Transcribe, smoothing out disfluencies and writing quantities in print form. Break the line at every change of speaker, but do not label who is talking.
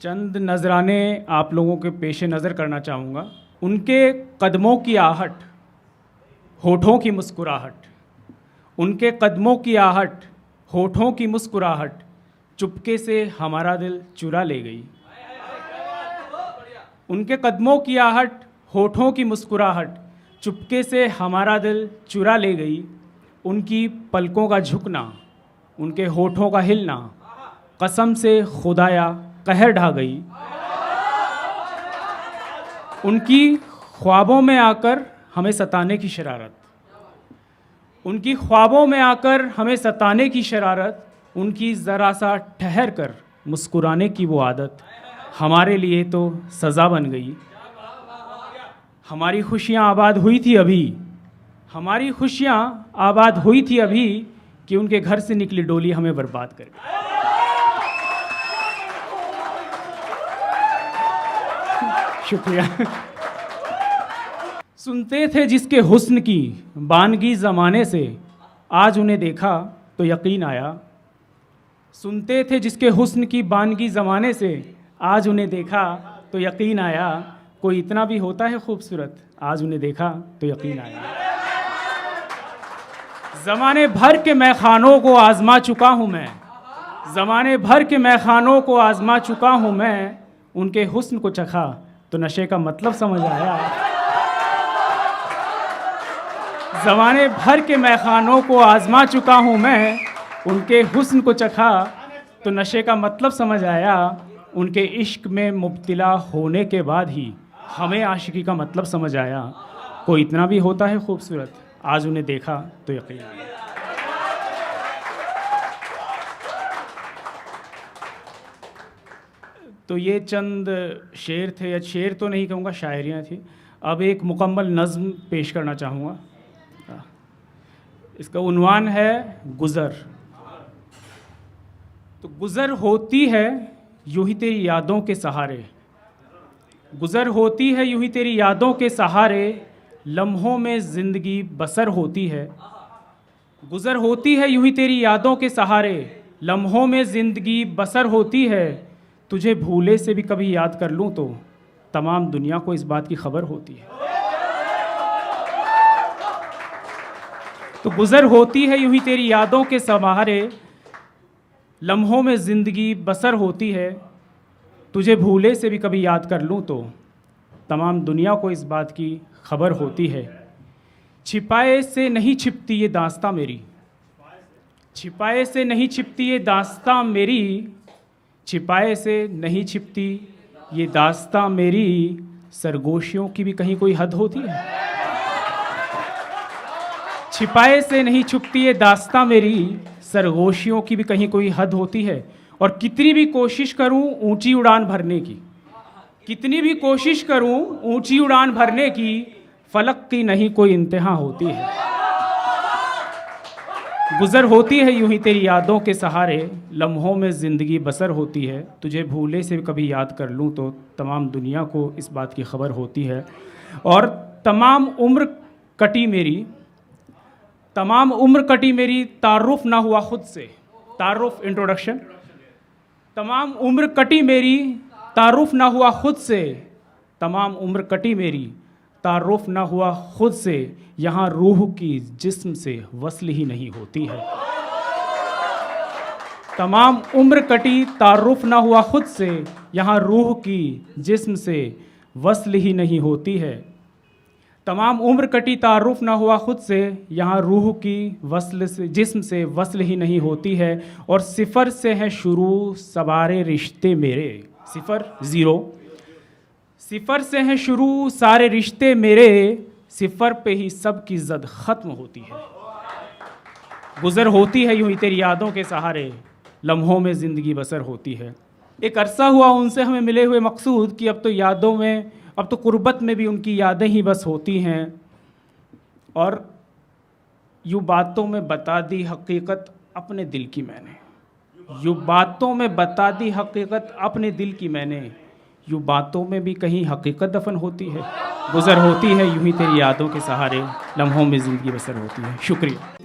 चंद नजराने आप लोगों के पेश नज़र करना चाहूँगा। उनके कदमों की आहट, होठों की मुस्कुराहट, उनके कदमों की आहट, होठों की मुस्कुराहट चुपके से हमारा दिल चुरा ले गई। उनके कदमों की आहट, होठों की मुस्कुराहट चुपके से हमारा दिल चुरा ले गई। उनकी पलकों का झुकना, उनके होठों का हिलना कसम से खुदाया कहर ढा गई। उनकी ख्वाबों में आकर हमें सताने की शरारत, उनकी ख्वाबों में आकर हमें सताने की शरारत, उनकी ज़रा सा ठहर कर मुस्कुराने की वो आदत हमारे लिए तो सज़ा बन गई। हमारी खुशियाँ आबाद हुई थी अभी, हमारी खुशियाँ आबाद हुई थी अभी कि उनके घर से निकली डोली हमें बर्बाद कर गई। शुक्रिया। सुनते थे जिसके हुस्न की बानगी ज़माने से, आज उन्हें देखा तो यकीन आया। सुनते थे जिसके हुस्न की बानगी ज़माने से, आज उन्हें देखा तो यकीन आया। कोई इतना भी होता है खूबसूरत, आज उन्हें देखा तो यकीन आया। ज़माने भर के मैखानों को आज़मा चुका हूँ मैं, ज़माने भर के मैखानों को आज़मा चुका हूँ मैं। उनके हुस्न को चखा तो नशे का मतलब समझ आया। ज़माने भर के मैखानों को आज़मा चुका हूँ मैं, उनके हुस्न को चखा तो नशे का मतलब समझ आया। उनके इश्क में मुब्तिला होने के बाद ही हमें आशिकी का मतलब समझ आया। कोई इतना भी होता है खूबसूरत, आज उन्हें देखा तो यकीन आया। तो ये चंद शेर थे, या शेर तो नहीं कहूँगा, शायरियाँ थी। अब एक मुकम्मल नज़्म पेश करना चाहूँगा। इसका उन्वान है गुज़र। तो गुज़र होती है यूँ ही तेरी यादों के सहारे, गुज़र होती है यूँ ही तेरी यादों के सहारे, लम्हों में ज़िंदगी बसर होती है। गुज़र होती है यूँ ही तेरी यादों के सहारे, लम्हों में ज़िंदगी बसर होती है। तुझे भूले से भी कभी याद कर लूँ तो तमाम दुनिया को इस बात की खबर होती है। तो गुज़र होती है यूँ ही तेरी यादों के सहारे, लम्हों में ज़िंदगी बसर होती है। तुझे भूले से भी कभी याद कर लूँ तो तमाम दुनिया को इस बात की खबर होती है। छिपाए से नहीं छिपती ये दास्तां मेरी, छिपाए से नहीं छिपती ये दास्तां मेरी, छिपाए से नहीं छिपती ये दास्तां मेरी। सरगोशियों की भी कहीं कोई हद होती है। छिपाए से नहीं छुपती ये दास्तां मेरी, सरगोशियों की भी कहीं कोई हद होती है। और कितनी भी कोशिश करूं ऊंची उड़ान भरने की, कितनी भी कोशिश करूं ऊंची उड़ान भरने की, फलक की नहीं कोई इंतहा होती है। गुज़र होती है यूं ही तेरी यादों के सहारे, लम्हों में ज़िंदगी बसर होती है। तुझे भूले से कभी याद कर लूं तो तमाम दुनिया को इस बात की खबर होती है। और तमाम उम्र कटी मेरी, तमाम उम्र कटी मेरी, तारुफ ना हुआ खुद से। तारुफ इंट्रोडक्शन। तमाम उम्र कटी मेरी, तारुफ ना हुआ खुद से, तमाम उम्र कटी मेरी, तारुफ ना हुआ खुद से। यहाँ रूह की जिस्म से वस्ल ही नहीं होती है। तमाम उम्र कटी, तारुफ ना हुआ खुद से, यहाँ रूह की जिस्म से वस्ल ही नहीं होती है। तमाम उम्र कटी, तारुफ ना हुआ खुद से, यहाँ रूह की वस्ल से जिस्म से वस्ल ही नहीं होती है। और सिफ़र से है शुरू सवारे रिश्ते मेरे, सिफ़र ज़ीरो, सिफ़र से हैं शुरू सारे रिश्ते मेरे, सिफ़र पे ही सब की ज़द ख़त्म होती है। गुज़र होती है यूँ ही तेरी यादों के सहारे, लम्हों में ज़िंदगी बसर होती है। एक अरसा हुआ उनसे हमें मिले हुए मकसूद कि अब तो यादों में, अब तो कुर्बत में भी उनकी यादें ही बस होती हैं। और यूँ बातों में बता दी हकीकत अपने दिल की मैंने, यूँ बातों में बता दी हकीकत अपने दिल की मैंने, यूँ बातों में भी कहीं हकीकत दफन होती है। गुज़र होती है यूँ ही तेरी यादों के सहारे, लम्हों में ज़िंदगी बसर होती है। शुक्रिया।